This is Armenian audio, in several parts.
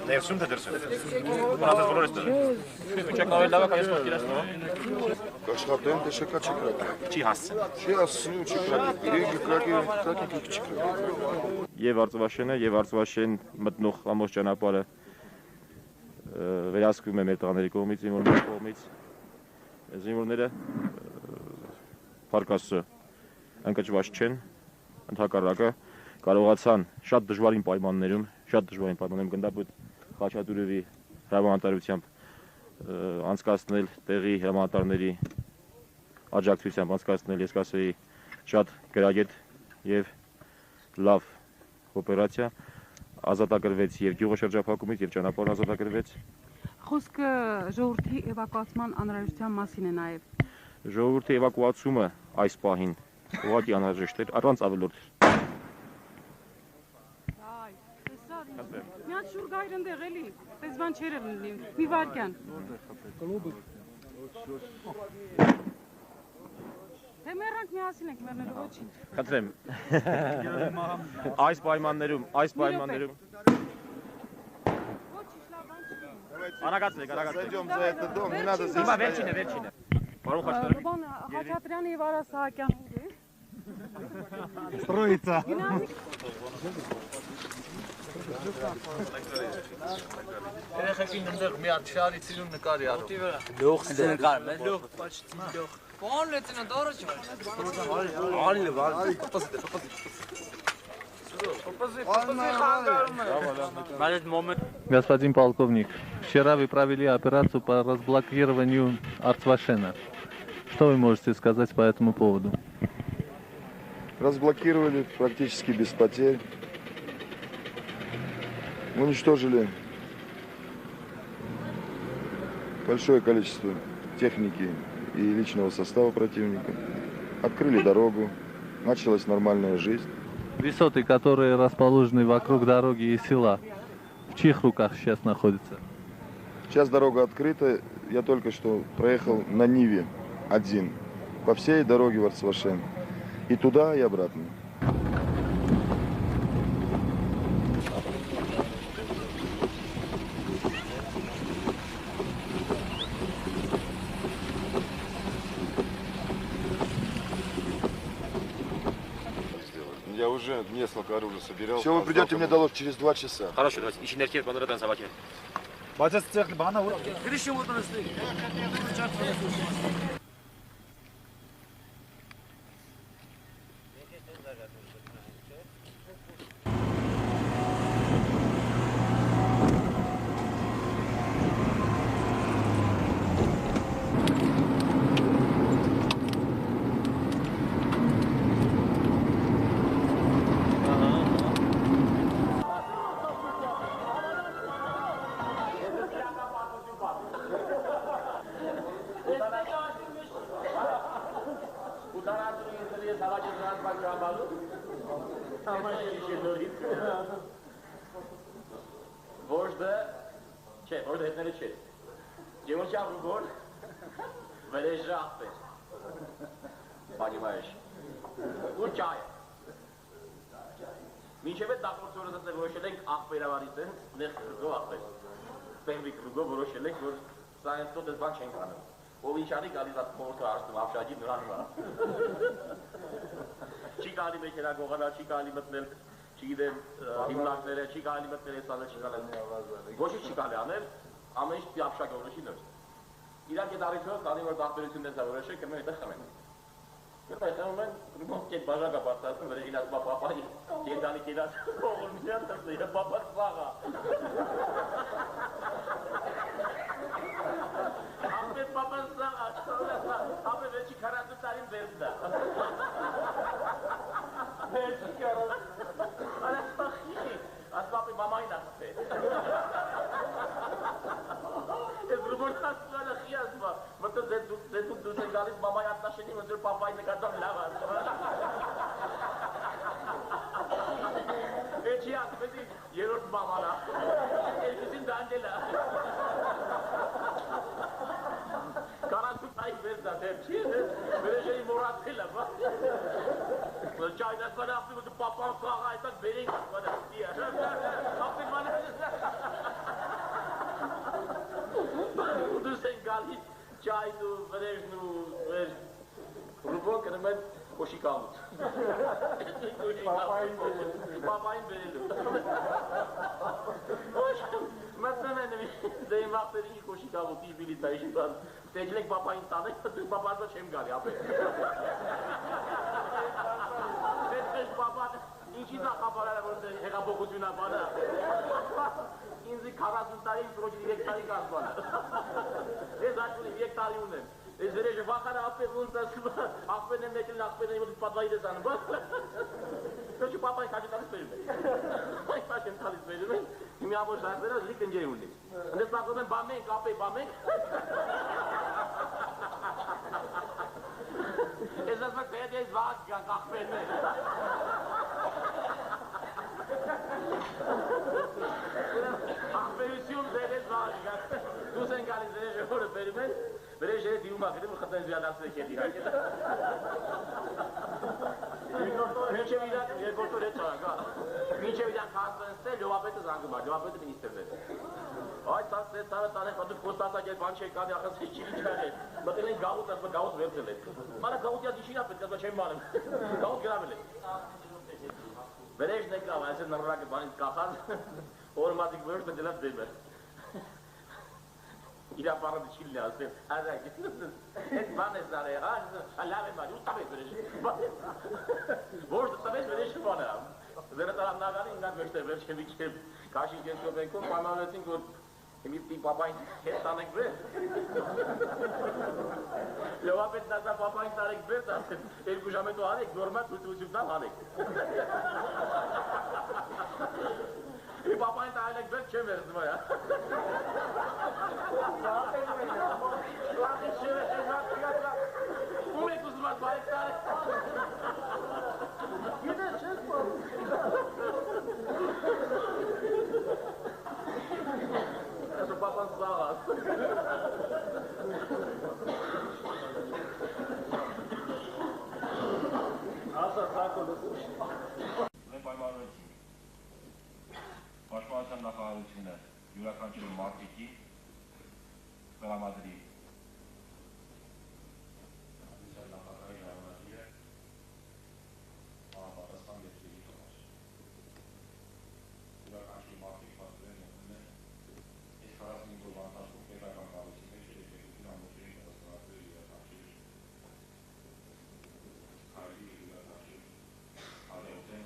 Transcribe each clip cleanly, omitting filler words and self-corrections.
Ներսում թե դրսում։ Բանաձեզ բոլորս դրը։ Չեք ավել լավակ այս մոտքիրած նո։ Աշխատեն թե շեկա չկրակ։ Չի հասցեն։ Չի հասցնի ու չկրակ։ Իրենք կրակի չկրակ։ Եվ Արծվաշենը, եւ Արծվաշեն մտնող ամբողջ ճանապարհը վերահսկվում է մեր տղաների կողմից, զինվորների կողմից։ Զինվորները Փառք Աստծո ընկճված չեն, ընդհակառակը կարողացան շատ դժվարին պայմաններում գնդապետ Խաչատուրովի հրամանատարությամբ անցկացնել տեղի հրամանատարների աջակցությամբ անցկացնել, ես կասեի, շատ գրագետ եւ լավ օպերացիա, ազատագրվեց եւ գյուղը շրջափակումից եւ ճանապարհը ազատագրվեց։ Խոսքը ժողովրդի էվակուացման անհրաժեշտության մասին է նաեւ։ Ժողովրդի էվակուացումը այս պահին ուղղակի անհրաժեշտ էր, առանց ավելորդ։ Մի հատ շուր գայր ընդեղ էլի, պես բան չեր լինի, մի վարկյան։ Թե մեռանք միասին ենք մեռնելու ոչինչ։ Խնդրեմ։ Այս պայմաններում Արագացեք։ Зайдем за этот дом, не надо здесь. Հիմա վերջինը։ Պարոն Խաչատրյան։ Բան Խաչատրյանը եւ Արա Սահակյանը ուր է։ Строится։ Երեխեքին ընդեղ մի հատ շարի ծիրուն նկարի արում։ Լող նկար, մեծ լող, պաչի լող։ Պարոն լեյտենանտ, առաջ։ Господин полковник, вчера вы провели операцию по разблокированию Арцвашена. Что вы можете сказать по этому поводу? Разблокировали практически без потерь. Уничтожили большое количество техники и личного состава противника. Открыли дорогу. Началась нормальная жизнь. Высоты, которые расположены вокруг дороги и села, в чьих руках сейчас находятся? Сейчас дорога открыта. Я только что проехал на Ниве один. По всей дороге в Арцвашен. И туда, и обратно. Я уже несколько оружия собирал. Все, вы придете мне доложить через 2 часа. Хорошо, давайте. Ищи неркев, бандардан собаки. Բայց այս ցեղ բանա ուր։ Գրիշը ոտնստի։ Որտե չէ, որտե հետները չէ։ Девочка Ругор, վերեժապ է։ Понимаешь? Ուրջայ։ Մինչև այդ դակորցորը դեռ որոշել ենք աղբերավարից են, նեղ Ռուգո աղբեր։ Պենվիկ Ռուգո որոշել ենք, որ սա այնտեղ դες բան չենք անում։ Ով ինչանի գալիս այդ խորհուրդը արստում ապշաջի նրան վրա։ Չի գալի մեքենա գողանալ, չի գալի մտնել, չգիտեմ, հիմնարկները, չի գալի մտնել, այս անը չի գալի։ Ոչինչ չի գալի անել, ամեն ինչ ապշակ որոշի նոր։ Իրանք այդ առիթով, քանի որ դախտերություններ ցա որոշել, կմեն այդտեղ խմեն։ Եթե խմում են, դուք կետ բաժակա բարձրացնում, վերջին ասում պապայի, կենդանի կերած, ողոր միան տեսնի, պապա սաղա։ Ամեն պապան սաղա, ամեն վերջի 40 տարին վերցնա։ Վերջի 40, արաս պախի, աս պապի մամային ասպե։ Ես ռուբորտ ասպանը խի ասպա, մտը դեդուկ դուս են գալիս մամայի ատնաշենի, մտր պապայի նկատան լավ ասպա։ Էջի ասպետի երորդ մամանա, երկուսին դանդելա։ դա դեր չի։ Վերեժերի մոռացել է, բա։ Ճայնաս բանը ասում է պապան խաղա այդտեղ բերենք բանը ստի է։ Ապին բանը։ Դուս են գալիս ճայն ու վերեժն ու ռուբոն կնում են կոշիկամուտ։ Պապային բերելու։ Մատնում են դե իմ ապերինի կոշիկամուտի բիլիտայի շիտան։ Տեջլենք պապային տանեք, պապարդը չեմ գալի, ապեր։ Պետքեշ պապան, ինչի նախապարար է, որ հեղապողությունա բանը։ Ինձի 40 տարի, սրոջի 3 տարի կազմանը։ Ես աշունի 3 տարի ունեմ։ Ես վերեժը վախար ապեր ոնց ասում, ախպերն եմ մեկել, ախպերն եմ պատվայիր ես անում, բաս։ Ոչ պապային քաջի տալիս բերում են։ Այս պաշ եմ տալիս բերում են, հիմի ամոչ դարձերը լիք ընջերի ունի։ Ընդես նախոտ են բամենք, ապե բամենք։ Ես ասում եմ պետ ես վաղ գանք ախպերն են։ Ախպերություն դեր ես վաղ գանք։ Դուս են գալիս վերեժը որը բերում են, վերեժերը դիում աղերում ու խտեն զյադասը եք ետ իրակ է։ Մինչև իրակ երկորդոր հետ չարակ, մինչև իրակ հասնեն լովապետը զանգում է, լովապետը մինիստերն է։ Այս տարը տանեք, դուք կոստասակ էլ բան չեք կանի, ախս հիչ չիչ չար է, մտել են գաղուտ, ասմա գաղուտ վերցել է։ Մանա գաղուտյա դիշին ապետ, ասմա չեմ բանում, գաղուտ գրավել է։ Վերեժն է գրավ, այս է նռրակը բանից կախած, օրմատիկ վերջ նջելած դեմ է։ Իրա պարադը չի լի ասել, արակ, հետ բան ես դար է, լավ եմ արի, ու տավես վերեժ, որդ տավես վերեժը բան է, զերը տարան նագանի ինգան վերջտեր վերջ եմ իքեմ, կաշին կենց կոպենքով, պանալեցինք, որ հիմի պապային հետ տանենք վեր, լովապետ դասա պապային տարեք վեր տասեն, երկու ժամետո հանեք, նորմատ ուսուցություննալ հանեք, հիմի պապային տարեք վեր չեմ վերցնում է, Ում եք ուզում ատ բարեք տարեք։ Գիտես չես պարում։ Այսո պապան սաղաս։ Ասա սակոն Մենք պայմանավորեցինք։ Պաշտպանության նախարարությունը յուրաքանչյուր մարդիկի տրամադրի նախագահի ժամանակիրը պատասխան դեպքերի համար։ Յուրաքանչյուր մարդիկ պատվեր ունեն այս 45 օր ընթացքում պետական կառույցի մեջ երեքություն ամբողջովին պատասխանատու յուրաքանչյուր քայլի յուրաքանչյուր արևոտ են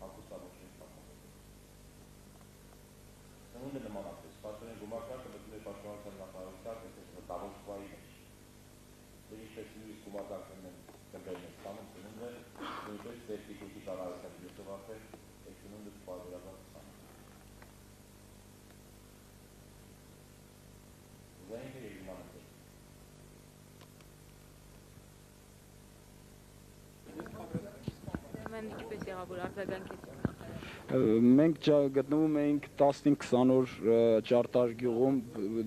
հակոստանոցին պատասխան։ Սնունդ է նմանապես, պատվերեն գումարքարկը մտնում է պաշտպանության նախարարության մտավորствայի մեջ։ Դե ինչպես նույնիսկ գումարքարկներն են կրկերն են ստանում սնունդը, նույնպես տեխնիկուտի տարարության դյուսովացել այդ սնունդը պարբերաբար ստանում։ Զայինքը երկիման է։ Mən ինչպես եղավ որ արձագանքեցիք։ Մենք գտնվում էինք 15-20 օր Ճարտար գյուղում,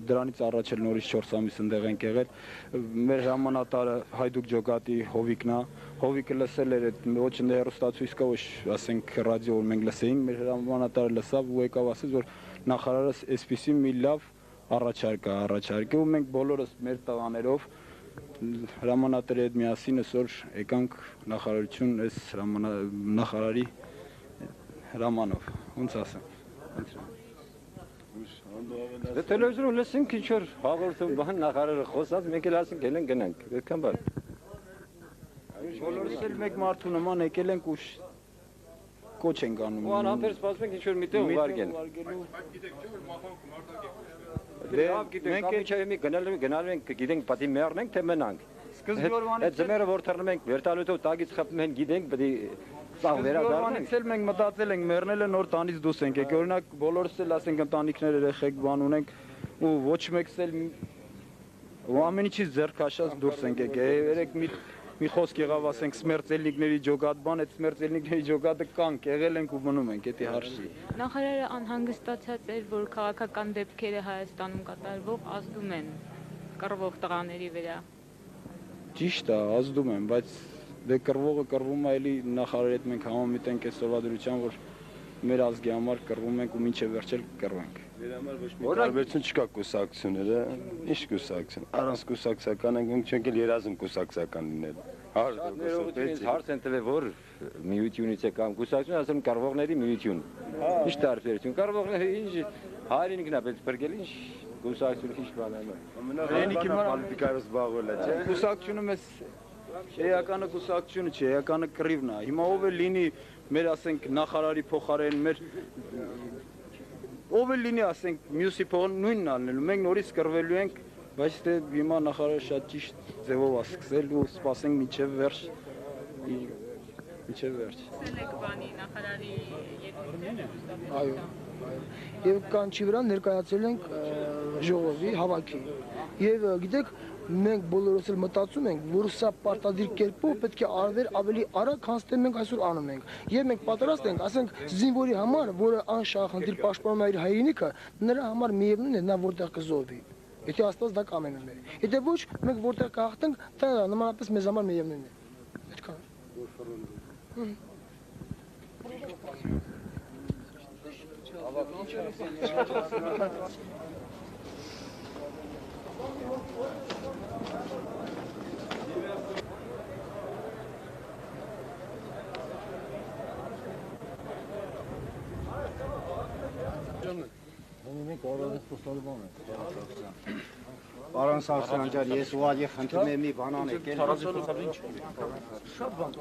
դրանից առաջ էլ նորից 4 ամիս ընդեղ ենք եղել։ Մեր հրամանատարը Հայդուկ Ջոկատի Հովիկն է։ Հովիկը լսել էր այդ ոչ հեռուստացույցը, ոչ ասենք ռադիո, որ մենք լսեինք, մեր հրամանատարը լսավ ու եկավ ասեց, որ նախարարս այսպիսի մի լավ առաջարկ է առաջարկել ու մենք բոլորս մեր տղաներով հրամանատարի հետ միասին այսօր եկանք նախարարություն այս նախարարի հրամանով, ոնց ասեմ։ Դե տելևիզորում լսենք ինչ որ հաղորդում բան նախարարը խոսած, մենք էլ ասենք ելենք գնանք, այդքան բան։ Բոլորս էլ մեկ մարդու նման եկել ենք ու կոչ ենք անում։ Ու անհամբեր սպասում ենք ինչ որ միտեղ ուղարկեն։ Դե մենք ինչեւ մի գնալու ենք, գիտենք պատի մեռնենք թե մնանք։ Այդ ձմերը որ թռնում ենք վերտալույթով տագից խփում են, գիտենք պետք է սաղ վերադառնանք։ Էլ մենք մտածել ենք մեռնելը նոր տանից դուրս ենք եկել։ Օրինակ բոլորս էլ ասենք ընտանիքներ երեխեք բան ունենք ու ոչ մեկս էլ ու ամեն ինչից ձեռք քաշած դուրս ենք եկել։ Երեք մի խոսք եղավ, ասենք սմերտելնիկների ջոկատ բան, այդ սմերտելնիկների ջոկատը կանք եղել ենք ու մնում ենք, դա հարցի։ Նախարարը անհանգստացած էր, որ քաղաքական դեպքերը Հայաստանում կատարվող ազդում են կռվող տղաների վրա։ Ճիշտ է, ազդում եմ, բայց դե կռվողը կռվում է, էլի նախարարի հետ մենք համամիտ ենք այս սովորության, որ մեր ազգի համար կռվում ենք ու մինչև վերջել կռվենք։ Տարբերություն չկա կուսակցությունները, ինչ կուսակցություն, առանց կուսակցական ենք, մենք չենք էլ երազում կուսակցական լինել։ Հարց են տվել, որ միությունից է կամ կուսակցություն, ասում կռվողների միություն։ Ինչ տարբերություն, կռվողները ինչ հայրենիքն է պետք փրկել, ինչ կուսակցություն ինչ բան է։ Հայրենիքի պոլիտիկայով զբաղվել է, չէ՞։ Կուսակցությունը մեզ էականը կուսակցությունը չէ, էականը կռիվն է։ Հիմա ով է լինի մեր ասենք նախարարի փոխարեն, մեր ով է լինի ասենք մյուսի փոխարեն նույնն անելու։ Մենք նորից կռվելու ենք, բայց դե հիմա նախարարը շատ ճիշտ ձևով է սկսել ու սպասենք մինչև վերջ։ Մինչև վերջ։ Սելեք բանի նախարարի ելույթները։ Այո։ Եվ կանչի վրա ներկայացել ենք ժողովի հավաքի։ Եվ գիտեք, մենք բոլորս էլ մտածում ենք, որ սա պարտադիր կերպով պետք է արվեր ավելի արագ, քան թե մենք այսօր անում ենք։ Եվ մենք պատրաստ ենք, ասենք, զինվորի համար, որը անշահախնդիր պաշտպանում է իր հայրենիքը, նրա համար միևնույն է նա որտեղ կզոհվի։ Եթե Աստված դա կամենում է։ Եթե ոչ, մենք որտեղ կհաղթենք, դա նմանապես մեզ համար միևնույն է։ Պետք է։ Պարոն Սարգսյան ջան, ես ուղղակի խնդրում եմ մի բան անեք, էլ շատ բան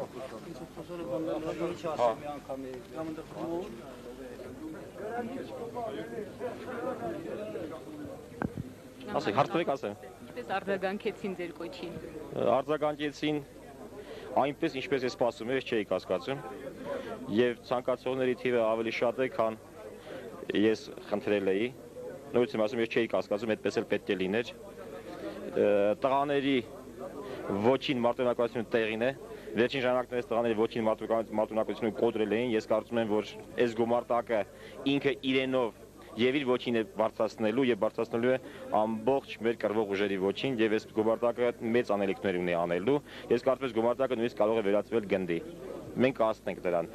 Ասեք, հարցրեք ասեմ։ Ինչպես արձագանքեցին ձեր կոչին։ Արձագանքեցին այնպես, ինչպես ես սպասում եմ, ես չէի կասկածում, եւ ցանկացողների թիվը ավելի շատ է, քան ես խնդրել էի։ Նույնիսկ եմ ասում, ես չէի կասկածում, այդպես էլ պետք է լիներ։ Տղաների ոչին մարտունակությունը տեղին է։ Վերջին ժամանակներս տղաների ոչին մարտունակությունը կոտրել էին։ Ես կարծում եմ, որ այս գումարտակը ինքը իրենով եւ իր ոչին է բարձրացնելու եւ բարձրացնելու է ամբողջ մեր կռվող ուժերի ոչին եւ այս գումարտակը մեծ անելիքներ ունի անելու։ Ես կարծում եմ գումարտակը նույնիսկ կարող է վերածվել գնդի։ Մենք կհասնենք դրան։